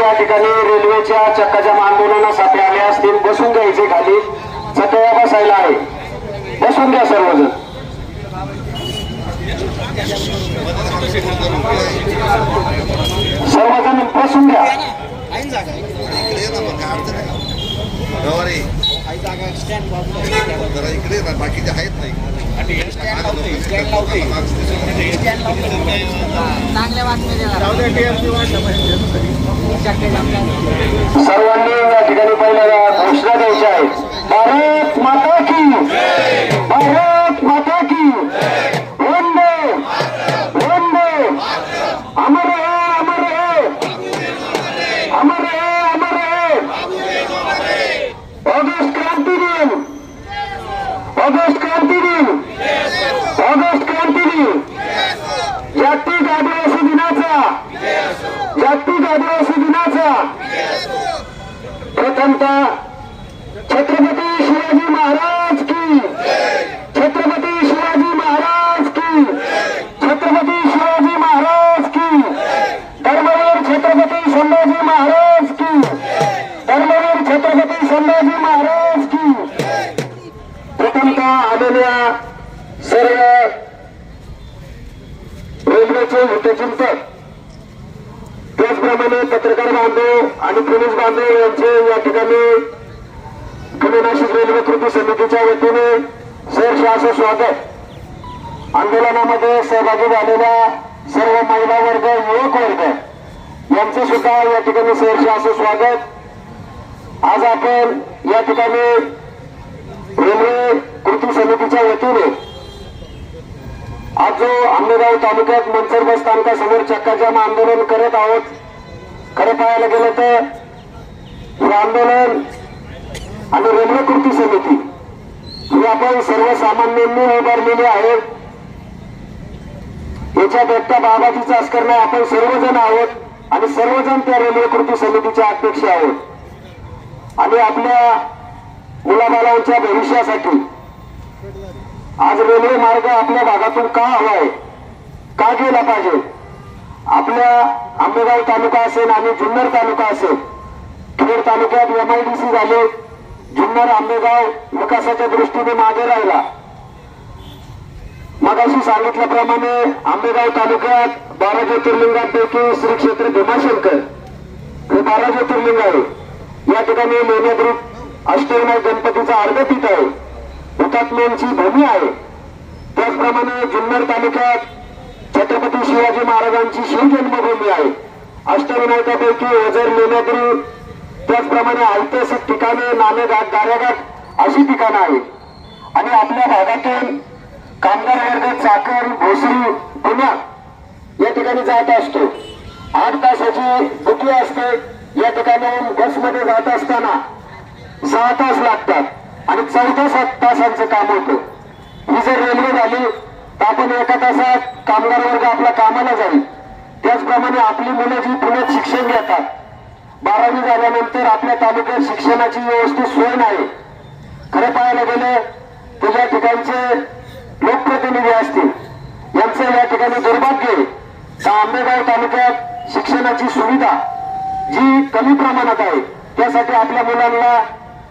या ठिकाणी रेल्वेच्या चक्काच्या आंदोलनासाठी आले असतील बसून घ्यायचे खाली चटया बसायला आहे बसून घ्या सर्वजण सर्वजण बसून घ्या बाकीचे आहेत नाही सर्वांनी या ठिकाणी पहिल्या घोषणा द्यायच्या आहेत भारत माता की भारत माता की वंदे वंदे अमर है अमर है अमर है अमर है ऑगस्ट क्रांति दिन ऑगस्ट क्रांति दिन ऑगस्ट क्रांति दिन जागतिक आदिवासी दिनाचा जागतिक आदिवासी दिनाचा प्रथमतः छत्रपती शिवाजी महाराज की छत्रपती शिवाजी महाराज की छत्रपती शिवाजी महाराज की धर्मवीर छत्रपती संभाजी महाराज की धर्मवीर छत्रपती संभाजी महाराज की प्रथमतः आलेल्या सर्व रेल्वेचे हितचिंतक त्याचप्रमाणे पत्रकार बांधव आणि पोलीस बांधव यांचे या ठिकाणी पुणे नाशिक रेल्वे कृती समितीच्या वतीने सहर्ष असं स्वागत आंदोलनामध्ये सहभागी झालेल्या सर्व महिला वर्ग युवक वर्ग यांचे सुद्धा या ठिकाणी सहर्ष असं स्वागत आज आपण या ठिकाणी रेल्वे कृती समितीच्या वतीने आज जो आंबेगाव तालुक्यात मनसर बस स्थानकासमोर चक्काजाम आंदोलन करत आहोत खरं पाहायला गेलं तर हे आंदोलन आणि रेल्वे कृती समिती ही आपण सर्वसामान्यांनी उभारलेली आहे याच्यात एकट्या बाबाजीचा अस्कर नाही आपण सर्वजण आहोत आणि सर्वजण त्या रेल्वे कृती समितीचे अध्यक्ष आहोत आणि आपल्या मुलाबाळांच्या भविष्यासाठी आज रेल्वे मार्ग आपल्या भागातून का हवाय का गेला पाहिजे आपल्या आंबेगाव तालुका असेल आणि जुन्नर तालुका असेल खेड तालुक्यात MIDC झाले जुन्नर आंबेगाव विकासाच्या दृष्टीने मागे राहिला मगाशी सांगितल्याप्रमाणे आंबेगाव तालुक्यात 12 ज्योतिर्लिंगांपैकी श्री क्षेत्र भीमाशंकर हे 12 ज्योतिर्लिंग आहे या ठिकाणी लेण्याद्री अष्टविनायक गणपतीचा अर्धपीठ आहे हुतात्म्यांची भूमी आहे त्याचप्रमाणे जुन्नर तालुक्यात छत्रपती शिवाजी महाराजांची शिवजन्मभूमी आहे अष्टविनायकापैकी ओझर लेण्याद्री त्याचप्रमाणे ऐतिहासिक ठिकाणे नाणेघाट गाऱ्याघाट अशी ठिकाणं आहेत आणि आपल्या भागातून कामगार वर्ग चाकण भोसरी पुण्या या ठिकाणी जात असतो 8 तासाची बुकी असते या ठिकाणाहून बसमध्ये जात असताना 6 तास लागतात आणि 14 तासांचं काम होतं ही जर रेल्वे झाली तर आपण 1 तासात कामगार वर्ग आपल्या कामाला जाईल त्याचप्रमाणे आपली मुलं जी पुण्यात शिक्षण घेतात 12वी झाल्यानंतर आपल्या तालुक्यात शिक्षणाची व्यवस्थित सोय नाही खरं पाहायला गेलं तर या ठिकाणचे लोकप्रतिनिधी असतील यांचं या ठिकाणी दुर्भाग्य आहे तर आंबेगाव तालुक्यात शिक्षणाची सुविधा जी कमी प्रमाणात आहे त्यासाठी आपल्या मुलांना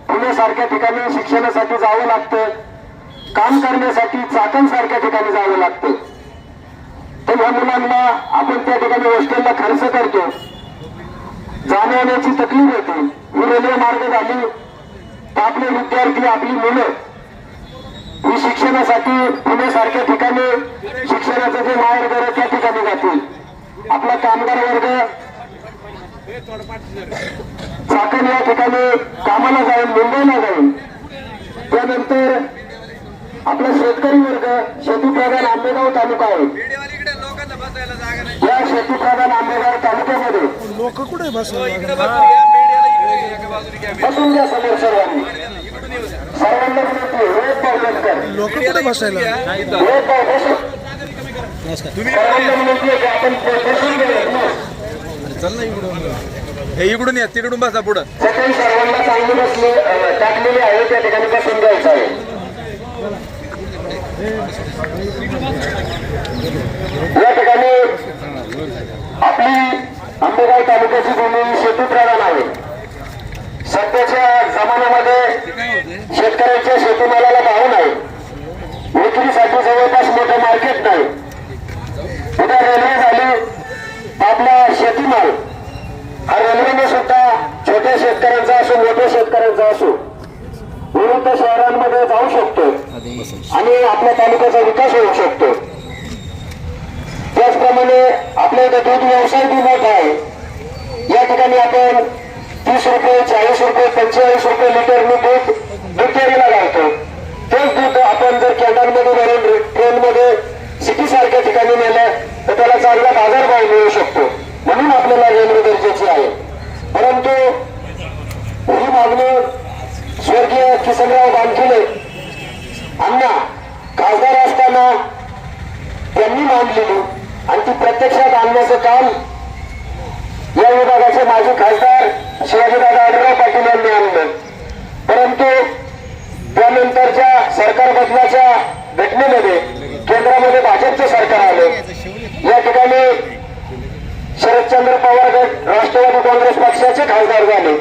पुण्यासारख्या ठिकाणी शिक्षणासाठी जावं लागतं काम करण्यासाठी चाकण सारख्या ठिकाणी जावं लागतं तर या मुलांना आपण त्या ठिकाणी हॉस्टेलला खर्च करतो जाण्या येण्याची तकलीफ होते ही रेल्वे मार्ग झाली तर आपले विद्यार्थी आपली मुलं ही शिक्षणासाठी पुण्यासारख्या ठिकाणी शिक्षणाचं जे माहेर घर त्या ठिकाणी जातील आपला कामगार वर्ग चाकण या ठिकाणी कामाला जाईल मुंबईला जाईल त्यानंतर आपला शेतकरी वर्ग शेतीप्रधान आंबेगाव तालुका आहे या शेतीप्रधान आंबेगाव तालुक्यामध्ये लोक कुठे बसून घ्या समोर सर्वांनी सर्वांना विनंती रोज पावलेकर लोक कुठे बसायला रोज सर्वांना विनंती आहे की आपण बसून घ्या चल ना इकडून हे इकडून या तिकडून बसा पुढं सकाळी सर्वांना चांगली बसले टाकलेली आहे त्या ठिकाणी बसून घ्यायचं आहे या ठिकाणी आपली आंबेगाव तालुक्याची भूमी शेतीप्रधान आहे. सध्याच्या जमान्यामध्ये शेतकऱ्यांच्या शेतीमालाला भाव नाही, विक्रीसाठी जवळपास मोठं मार्केट नाही. उद्या रेल्वे झाली, आपला शेतीमाल हा रेल्वेने सुद्धा छोट्या शेतकऱ्यांचा असो मोठ्या शेतकऱ्यांचा असो विविध शहरांमध्ये जाऊ शकतो आणि आपल्या तालुक्याचा विकास होऊ शकतो. त्याचप्रमाणे आपल्या इथे दूध व्यवसाय बी मोठा आहे. या ठिकाणी आपण 30 रुपये 40 रुपये 45 रुपये लिटरने दूध दुधडेअरीला घालतो. तेच दूध आपण जर कॅनलमध्ये भरून ट्रेनमध्ये सिटी सारख्या ठिकाणी नेलं तर त्याला चांगला बाजारभाव मिळू शकतो. म्हणून आपल्याला रेल्वे गरजेची आहे. परंतु ही मागणी स्वर्गीय किसनराव बानखिले अण्णा खासदार असताना त्यांनी मांडलेली आणि ती प्रत्यक्षात आणण्याचं काम या विभागाचे माजी खासदार शिवाजीदादा आढळराव पाटील यांनी आणलं. परंतु त्यानंतरच्या सरकार बदलाच्या घटनेमध्ये केंद्रामध्ये भाजपचं सरकार आलं. या ठिकाणी शरदचंद्र पवार गट राष्ट्रवादी काँग्रेस पक्षाचे खासदार झाले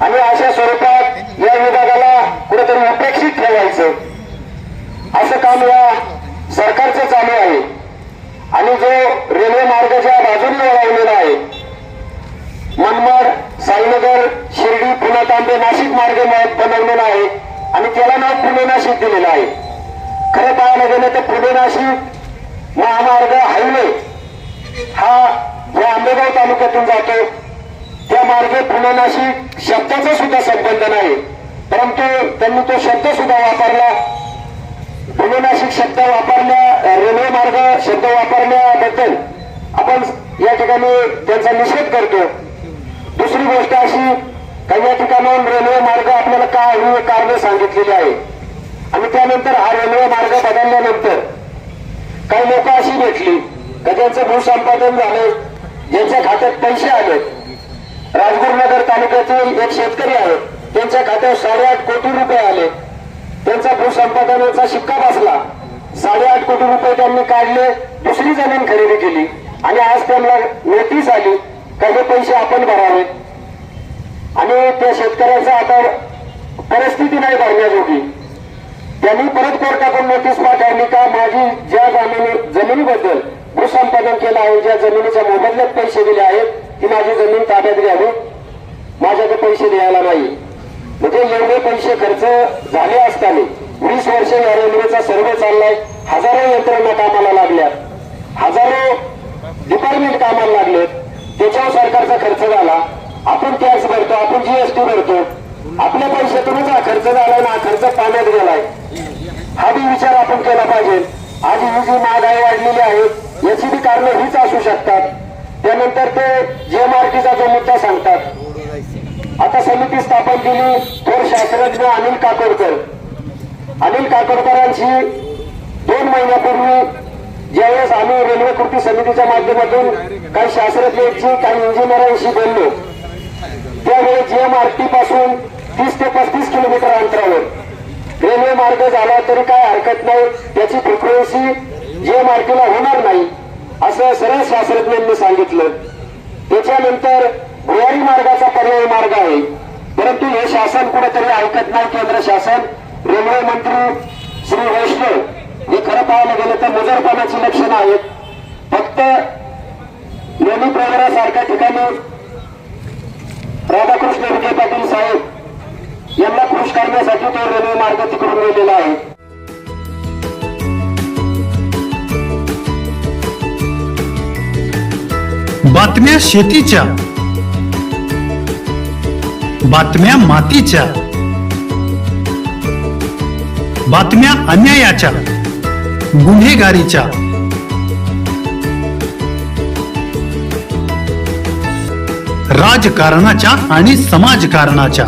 आणि अशा स्वरूपात या विभागाला कुठेतरी उपेक्षित ठेवायचं असं काम या सरकारचं चालू आहे. आणि जो रेल्वे मार्ग ज्या बाजूने वळवलेला आहे मनमाड साईनगर शिर्डी पुणे तांबे नाशिक मार्ग बनवलेला आहे आणि त्याला नाव पुणे नाशिक दिलेलं आहे. खरं पाहायला गेलं तर पुणे नाशिक महामार्ग हायवे हा या आंबेगाव तालुक्यातून जातो. त्या मार्गे पुणे नाशिक शब्दाचा सुद्धा संबंध नाही, परंतु त्यांनी तो शब्द सुद्धा वापरला. पुणे नाशिक शब्द वापरल्या रेल्वे मार्ग शब्द वापरल्याबद्दल आपण या ठिकाणी त्यांचा निषेध करतो. दुसरी गोष्ट अशी काही या ठिकाणाहून रेल्वे मार्ग आपल्याला का ही कारणे सांगितलेली आहे आणि त्यानंतर हा रेल्वे मार्ग बदलल्यानंतर काही लोक अशी भेटली का ज्यांचं भूसंपादन झालं, ज्यांच्या खात्यात पैसे आले. राजगुरुनगर तालुक्यातील एक शेतकरी आहे, त्यांच्या खात्यात 8.5 कोटी रुपये आले. त्यांचा भूसंपादनाचा शिक्का बसला. 8.5 कोटी रुपये त्यांनी काढले, दुसरी जमीन खरेदी केली आणि आज त्यांना नोटीस आली का हे पैसे आपण भरावे. आणि त्या शेतकऱ्याचा आता परिस्थिती नाही भरण्याजोगी. त्यांनी परत कोर्टाकडून नोटीस पाठवली का माझी ज्या जमिनीबद्दल भूसंपादन केलं आहे, ज्या जमिनीच्या मोबदल्यात पैसे दिले आहेत ती माझी जमीन ताब्यात घ्यावी, माझ्याकडे पैसे द्यायला नाही. म्हणजे एवढे पैसे खर्च झाले असताना 20 वर्ष या रेल्वेचा सर्वे चाललाय. हजारो यंत्रणा कामाला लागल्या, हजारो डिपार्टमेंट कामाला लागलेत. त्याच्यावर सरकारचा खर्च झाला. आपण टॅक्स भरतो, आपण जीएसटी भरतो. आपल्या पैशातूनच हा खर्च झालाय ना, हा खर्च पाण्यात गेलाय. हा बी विचार आपण केला पाहिजे. आज ही जी महागाई वाढलेली आहे याची बी कारणं हीच असू शकतात. त्यानंतर ते जेएमआरटीचा जो मुद्दा सांगतात. आता समिती स्थापन केली थोर शास्त्रज्ञ अनिल काकोडकर. अनिल काकोडकरांशी 2 महिन्यापूर्वी ज्यावेळेस आम्ही रेल्वे कृती समितीच्या माध्यमातून काही शास्त्रज्ञांशी काही इंजिनियरांशी बोललो त्यावेळी जेएमआरटी पासून 30 ते 35 किलोमीटर अंतरावर रेल्वे मार्ग झाला तरी काय हरकत नाही, त्याची फ्रिक्वेन्सी जेएमआरटीला होणार नाही असं सरळ शास्त्रज्ञांनी सांगितलं. त्याच्यानंतर भुयारी मार्गाचा पर्यायी मार्ग आहे, परंतु हे शासन कुठेतरी ऐकत नाही. केंद्र शासन, रेल्वे मंत्री श्री वैष्णव हे खरं पाहायला गेलं तर मुजरपणाची लक्षणं आहेत. फक्त लोणी प्रवरासारख्या ठिकाणी राधाकृष्ण विखे पाटील साहेब यांना खुश करण्यासाठी तो रेल्वे मार्ग तिकडून गेलेला आहे. बातम्या शेतीच्या, बातम्या मातीच्या, बातम्या अन्यायाच्या, गुन्हेगारीच्या, राजकारणाच्या आणि समाजकारणाच्या,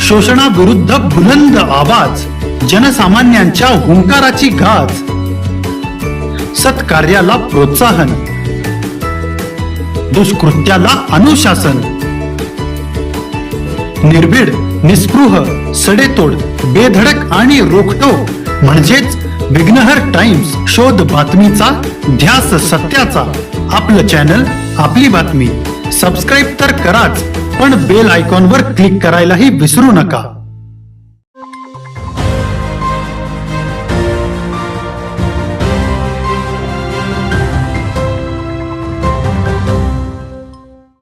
शोषणाविरुद्ध बुलंद आवाज, जनसामान्यांच्या हुंकाराची गाज, सत्कार्याला प्रोत्साहन, दुष्कृत्याला अनुशासन, निर्भीड, निस्पृह, सडेतोड, बेधडक आणि रोखठोक म्हणजेच विघ्नहर टाइम्स, शोध बातमीचा, ध्यास सत्याचा. आपलं चॅनल, आपली बातमी. सबस्क्राईब तर कराच, पण बेल आयकॉनवर क्लिक करायलाही विसरू नका.